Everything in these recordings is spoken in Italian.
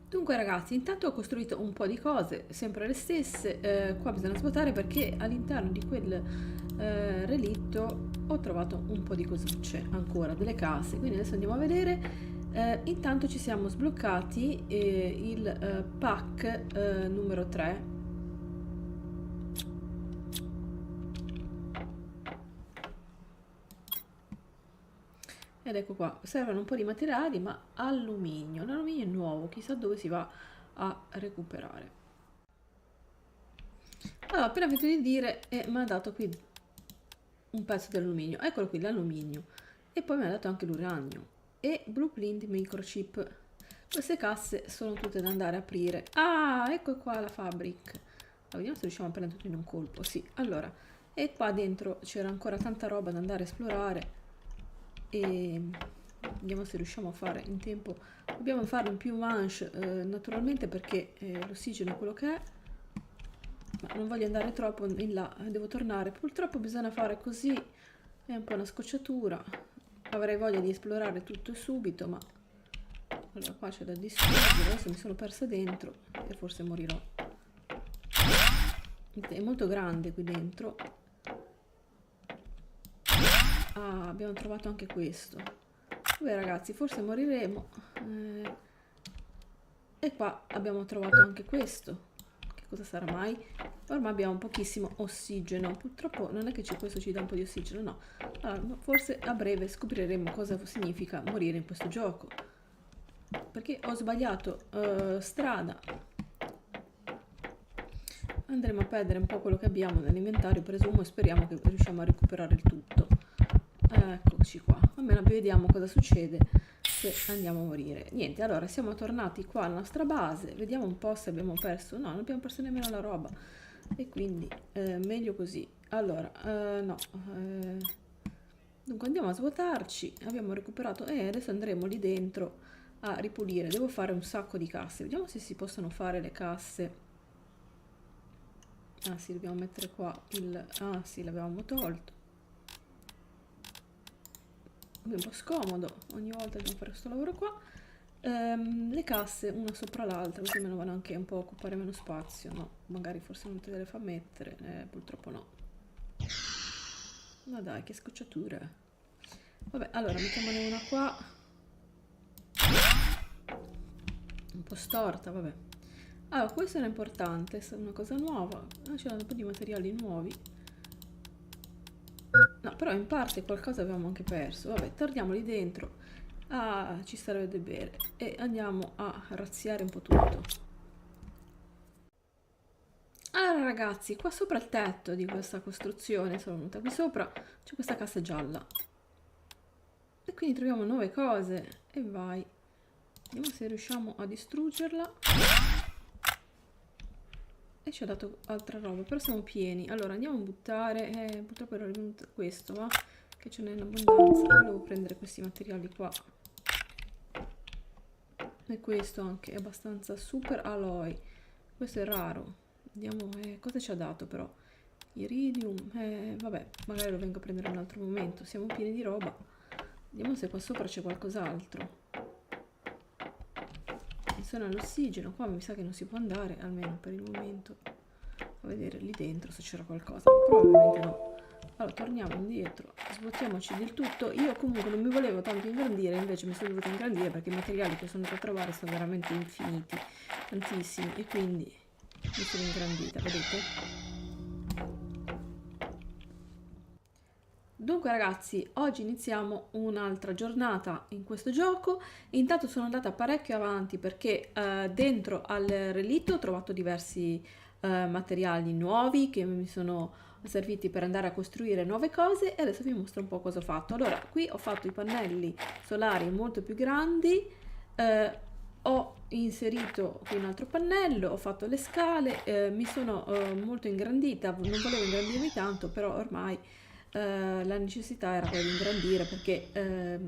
Dunque ragazzi, intanto ho costruito un po' di cose, sempre le stesse. Qua bisogna svuotare perché all'interno di quel relitto ho trovato un po' di cosucce ancora, delle case, quindi adesso andiamo a vedere. Intanto ci siamo sbloccati il pack numero 3. Ed ecco qua, servono un po' di materiali, ma alluminio. L'alluminio è nuovo, chissà dove si va a recuperare. Allora, ho appena finito di dire e mi ha dato qui un pezzo di alluminio. Eccolo qui, l'alluminio. E poi mi ha dato anche l'uranio. E blueprint microchip. Queste casse sono tutte da andare a aprire. Ah, ecco qua la fabric. Vediamo se riusciamo a prendere tutto in un colpo. Sì, allora. E qua dentro c'era ancora tanta roba da andare a esplorare. E vediamo se riusciamo a fare in tempo. Dobbiamo farlo in più manche naturalmente perché l'ossigeno è quello che è, ma non voglio andare troppo in là, devo tornare. Purtroppo bisogna fare così, è un po' una scocciatura. Avrei voglia di esplorare tutto subito, ma allora qua c'è da distruggere. Adesso mi sono persa dentro e forse morirò. È molto grande qui dentro. Ah, abbiamo trovato anche questo. Vabbè ragazzi, forse moriremo. E qua abbiamo trovato anche questo. Che cosa sarà mai? Ormai abbiamo pochissimo ossigeno. Purtroppo non è che questo ci dà un po' di ossigeno, no. Allora, forse a breve scopriremo cosa significa morire in questo gioco. Perché ho sbagliato strada. Andremo a perdere un po' quello che abbiamo nell'inventario, presumo, e speriamo che riusciamo a recuperare il tutto. Eccoci qua. Almeno vediamo cosa succede se andiamo a morire. Niente, allora siamo tornati qua alla nostra base. Vediamo un po' se abbiamo perso. No, non abbiamo perso nemmeno la roba. E quindi meglio così. Allora, no. Dunque andiamo a svuotarci. Abbiamo recuperato. E adesso andremo lì dentro a ripulire. Devo fare un sacco di casse. Vediamo se si possono fare le casse. Ah sì, dobbiamo mettere qua il... Ah sì, l'avevamo tolto. È un po' scomodo ogni volta che fare questo lavoro qua. Le casse una sopra l'altra, così almeno vanno anche un po' a occupare meno spazio. No, magari forse non te le fa mettere, purtroppo no. Ma dai, che scocciatura. Vabbè, allora mettiamone una qua. Un po' storta, vabbè. Allora, questo era importante, è una cosa nuova. C'erano un po' di materiali nuovi. No, però in parte qualcosa avevamo anche perso. Vabbè, torniamo lì dentro. Ah, ci sarebbe da bere. E andiamo a razziare un po' tutto. Allora ragazzi, qua sopra il tetto di questa costruzione, sono venuta qui sopra, c'è questa cassa gialla. E quindi troviamo nuove cose. E vai. Vediamo se riusciamo a distruggerla. E ci ha dato altra roba, però siamo pieni. Allora andiamo a buttare. Purtroppo era venuto questo, ma che ce n'è in abbondanza. Volevo prendere questi materiali qua. E questo anche è abbastanza super alloy. Questo è raro. Vediamo cosa ci ha dato però. Iridium. Vabbè, magari lo vengo a prendere in un altro momento. Siamo pieni di roba. Vediamo se qua sopra c'è qualcos'altro. Sono l'ossigeno, qua mi sa che non si può andare, almeno per il momento, a vedere lì dentro se c'era qualcosa, probabilmente no. Allora torniamo indietro, svuotiamoci del tutto. Io comunque non mi volevo tanto ingrandire, invece mi sono dovuta ingrandire perché i materiali che sono andata a trovare sono veramente infiniti, tantissimi, e quindi mi sono ingrandita, vedete? Dunque ragazzi, oggi iniziamo un'altra giornata in questo gioco. Intanto sono andata parecchio avanti perché dentro al relitto ho trovato diversi materiali nuovi che mi sono serviti per andare a costruire nuove cose, e adesso vi mostro un po' cosa ho fatto. Allora, qui ho fatto i pannelli solari molto più grandi, ho inserito qui un altro pannello, ho fatto le scale, mi sono molto ingrandita, non volevo ingrandirmi tanto, però ormai la necessità era quella di ingrandire perché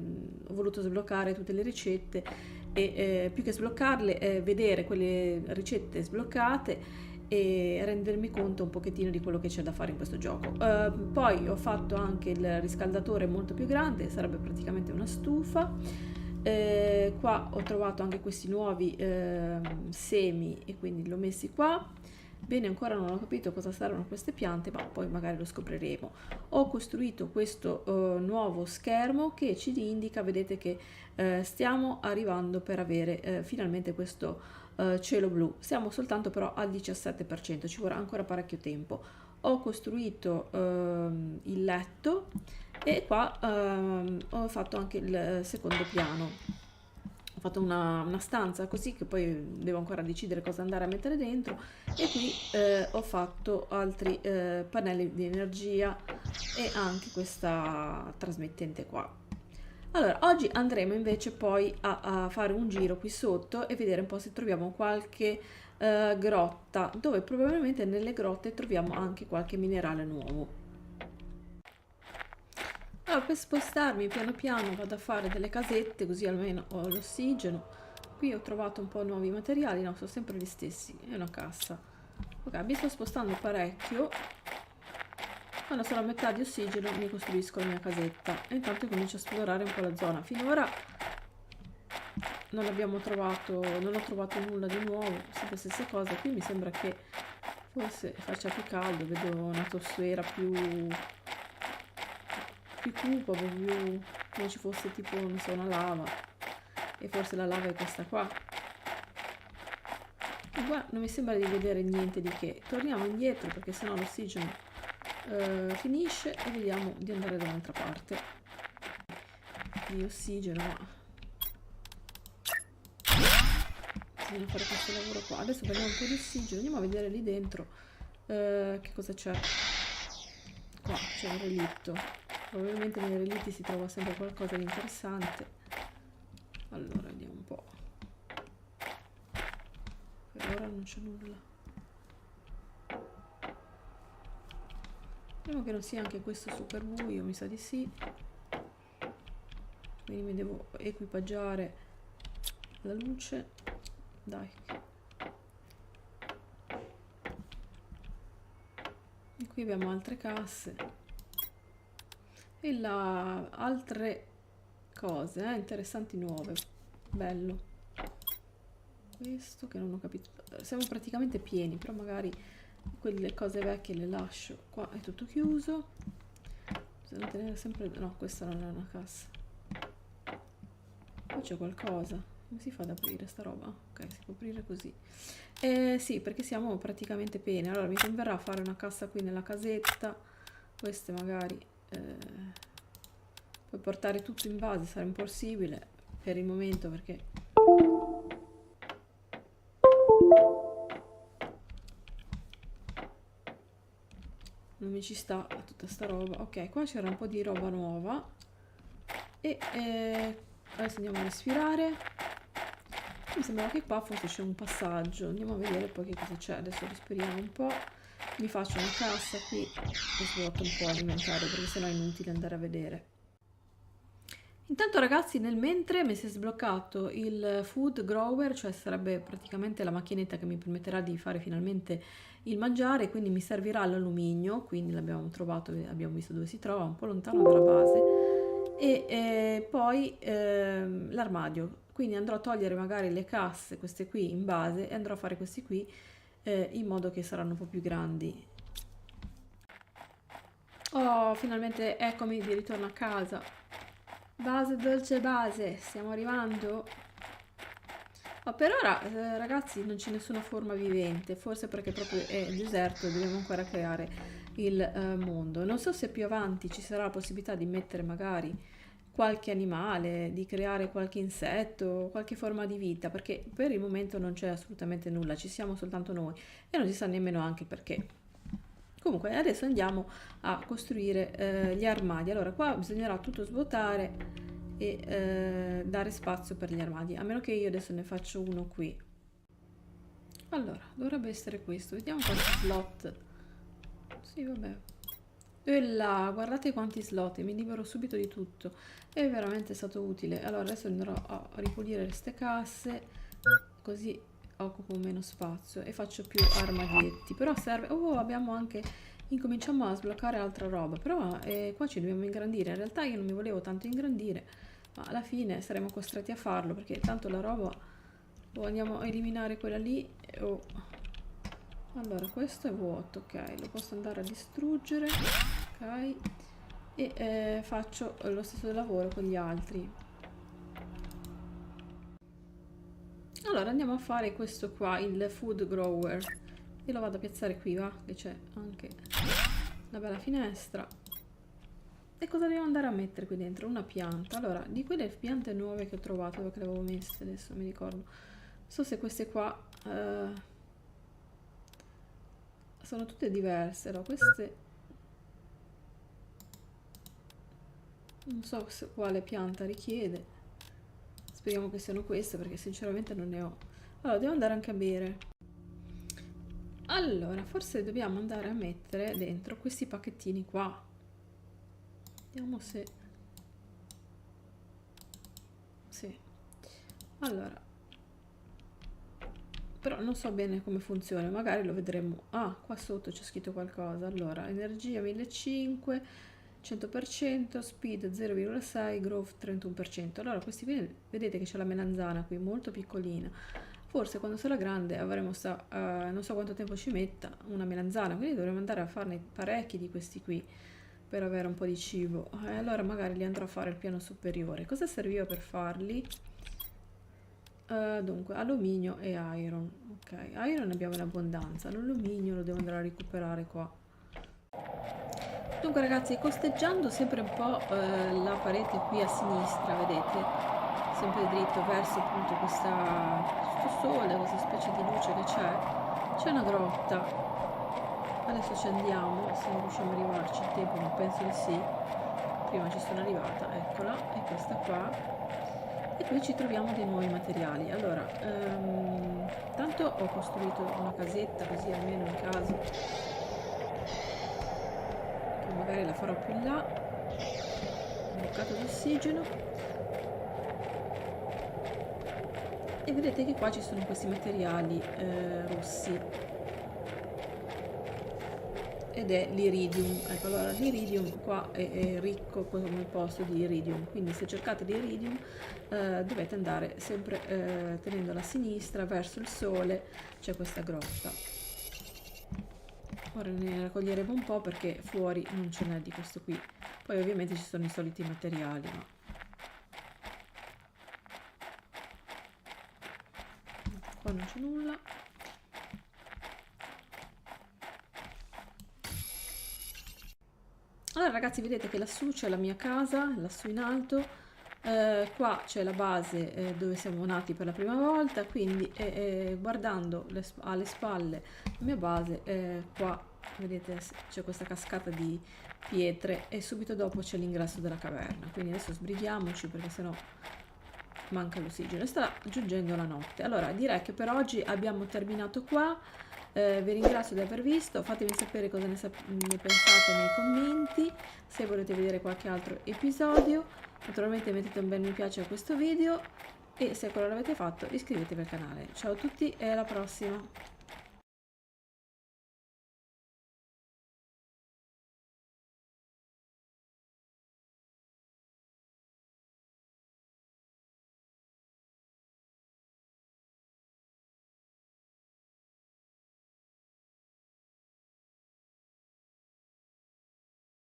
ho voluto sbloccare tutte le ricette e più che sbloccarle, vedere quelle ricette sbloccate e rendermi conto un pochettino di quello che c'è da fare in questo gioco. Poi ho fatto anche il riscaldatore molto più grande, sarebbe praticamente una stufa. Qua ho trovato anche questi nuovi semi e quindi li ho messi qua. Bene, ancora non ho capito cosa servono queste piante, ma poi magari lo scopriremo. Ho costruito questo nuovo schermo che ci indica, vedete che stiamo arrivando per avere finalmente questo cielo blu. Siamo soltanto però al 17%, ci vorrà ancora parecchio tempo. Ho costruito il letto e qua ho fatto anche il secondo piano. Ho fatto una stanza così che poi devo ancora decidere cosa andare a mettere dentro, e qui ho fatto altri pannelli di energia e anche questa trasmettente qua. Allora, oggi andremo invece poi a fare un giro qui sotto e vedere un po' se troviamo qualche grotta, dove probabilmente nelle grotte troviamo anche qualche minerale nuovo. Allora, per spostarmi piano piano vado a fare delle casette, così almeno ho l'ossigeno. Qui ho trovato un po' nuovi materiali, no, sono sempre gli stessi, è una cassa. Ok, mi sto spostando parecchio. Quando sono a metà di ossigeno mi costruisco la mia casetta e intanto comincio a esplorare un po' la zona. Finora non ho trovato nulla di nuovo, sempre le stesse cose. Qui mi sembra che forse faccia più caldo, vedo un'atmosfera più cupa, più come ci fosse tipo, non so, una lava, e forse la lava è questa qua. E qua non mi sembra di vedere niente di che. Torniamo indietro perché sennò l'ossigeno finisce e vediamo di andare da un'altra parte di ossigeno, ma bisogna fare questo lavoro qua. Adesso prendiamo un po' di ossigeno, andiamo a vedere lì dentro che cosa c'è. Qua c'è un relitto, probabilmente nei relitti si trova sempre qualcosa di interessante. Allora vediamo un po'. Per ora non c'è nulla. Speriamo che non sia anche questo super buio, mi sa di sì. Quindi mi devo equipaggiare la luce. Dai. E qui abbiamo altre casse. E là altre cose interessanti nuove. Bello. Questo che non ho capito. Siamo praticamente pieni, però magari quelle cose vecchie le lascio. Qua è tutto chiuso. Bisogna tenere sempre... No, questa non è una cassa. Qua c'è qualcosa. Come si fa ad aprire sta roba? Ok, si può aprire così. Sì, perché siamo praticamente pieni. Allora mi converrà fare una cassa qui nella casetta. Queste magari... poi portare tutto in base sarà impossibile per il momento, perché... non mi ci sta tutta sta roba. Ok, qua c'era un po' di roba nuova e adesso andiamo a respirare. Mi sembrava che qua forse c'è un passaggio, andiamo a vedere poi che cosa c'è. Adesso respiriamo un po', mi faccio una cassa qui e svuoto un po' l'inventario perché sennò è inutile andare a vedere. Intanto ragazzi, nel mentre mi si è sbloccato il food grower, cioè sarebbe praticamente la macchinetta che mi permetterà di fare finalmente il mangiare, quindi mi servirà l'alluminio, quindi l'abbiamo trovato, abbiamo visto dove si trova, un po' lontano dalla base, e poi l'armadio, quindi andrò a togliere magari le casse, queste qui in base, e andrò a fare questi qui in modo che saranno un po' più grandi. Oh, finalmente eccomi di ritorno a casa. Base dolce base, stiamo arrivando. Oh, per ora ragazzi non c'è nessuna forma vivente, forse perché proprio è deserto e dobbiamo ancora creare il mondo. Non so se più avanti ci sarà la possibilità di mettere magari qualche animale, di creare qualche insetto, qualche forma di vita, perché per il momento non c'è assolutamente nulla, ci siamo soltanto noi e non si sa nemmeno anche perché. Comunque adesso andiamo a costruire gli armadi. Allora qua bisognerà tutto svuotare e dare spazio per gli armadi, a meno che io adesso ne faccio uno qui. Allora dovrebbe essere questo, vediamo quanti slot. Sì, vabbè. E là, guardate quanti slot, e mi libero subito di tutto, è veramente stato utile. Allora adesso andrò a ripulire queste casse, così occupo meno spazio e faccio più armadietti. Però serve... oh, abbiamo anche... incominciamo a sbloccare altra roba, però qua ci dobbiamo ingrandire. In realtà io non mi volevo tanto ingrandire, ma alla fine saremo costretti a farlo perché tanto la roba o andiamo a eliminare quella lì o... Allora questo è vuoto, ok, lo posso andare a distruggere, ok, e faccio lo stesso lavoro con gli altri. Allora andiamo a fare questo qua, il food grower, e lo vado a piazzare qui, va, che c'è anche una bella finestra. E cosa devo andare a mettere qui dentro? Una pianta. Allora, di quelle piante nuove che ho trovato, dove le avevo messe, adesso mi ricordo, non so se queste qua sono tutte diverse. Allora, queste non so quale pianta richiede, speriamo che siano queste perché sinceramente non ne ho. Allora devo andare anche a bere. Allora forse dobbiamo andare a mettere dentro questi pacchettini qua, vediamo se sì. Allora però non so bene come funziona, magari lo vedremo. Ah, qua sotto c'è scritto qualcosa. Allora energia 1500, 100%, speed 0,6, growth 31%. Allora questi qui, vedete che c'è la melanzana qui molto piccolina, forse quando sarà grande avremo non so quanto tempo ci metta una melanzana, quindi dovremo andare a farne parecchi di questi qui per avere un po' di cibo. Allora magari li andrò a fare al piano superiore. Cosa serviva per farli? Dunque alluminio e iron. Ok, iron abbiamo in abbondanza, l'alluminio lo devo andare a recuperare qua. Dunque ragazzi, costeggiando sempre un po' la parete qui a sinistra, vedete, sempre dritto verso appunto questo sole, questa specie di luce che c'è una grotta. Adesso ci andiamo, se non riusciamo a arrivarci il tempo, ma penso di sì. Prima ci sono arrivata, eccola, è questa qua. E qui ci troviamo dei nuovi materiali. Allora, tanto ho costruito una casetta così almeno in caso, che magari la farò più in là. Un boccato di ossigeno. E vedete che qua ci sono questi materiali rossi. Ed è l'iridium. Ecco, allora l'iridium qua è ricco come posto di iridium, quindi se cercate l'iridium dovete andare sempre tenendola a sinistra verso il sole, c'è questa grotta. Ora ne raccoglieremo un po' perché fuori non ce n'è di questo qui, poi ovviamente ci sono i soliti materiali, ma qua non c'è nulla. Allora ragazzi, vedete che lassù c'è la mia casa, lassù in alto, qua c'è la base dove siamo nati per la prima volta, quindi guardando alle spalle la mia base, qua vedete c'è questa cascata di pietre e subito dopo c'è l'ingresso della caverna, quindi adesso sbrighiamoci perché sennò manca l'ossigeno e sta giungendo la notte. Allora direi che per oggi abbiamo terminato qua. Vi ringrazio di aver visto, fatemi sapere cosa ne pensate nei commenti, se volete vedere qualche altro episodio. Naturalmente mettete un bel mi piace a questo video e se ancora non l'avete fatto iscrivetevi al canale. Ciao a tutti e alla prossima!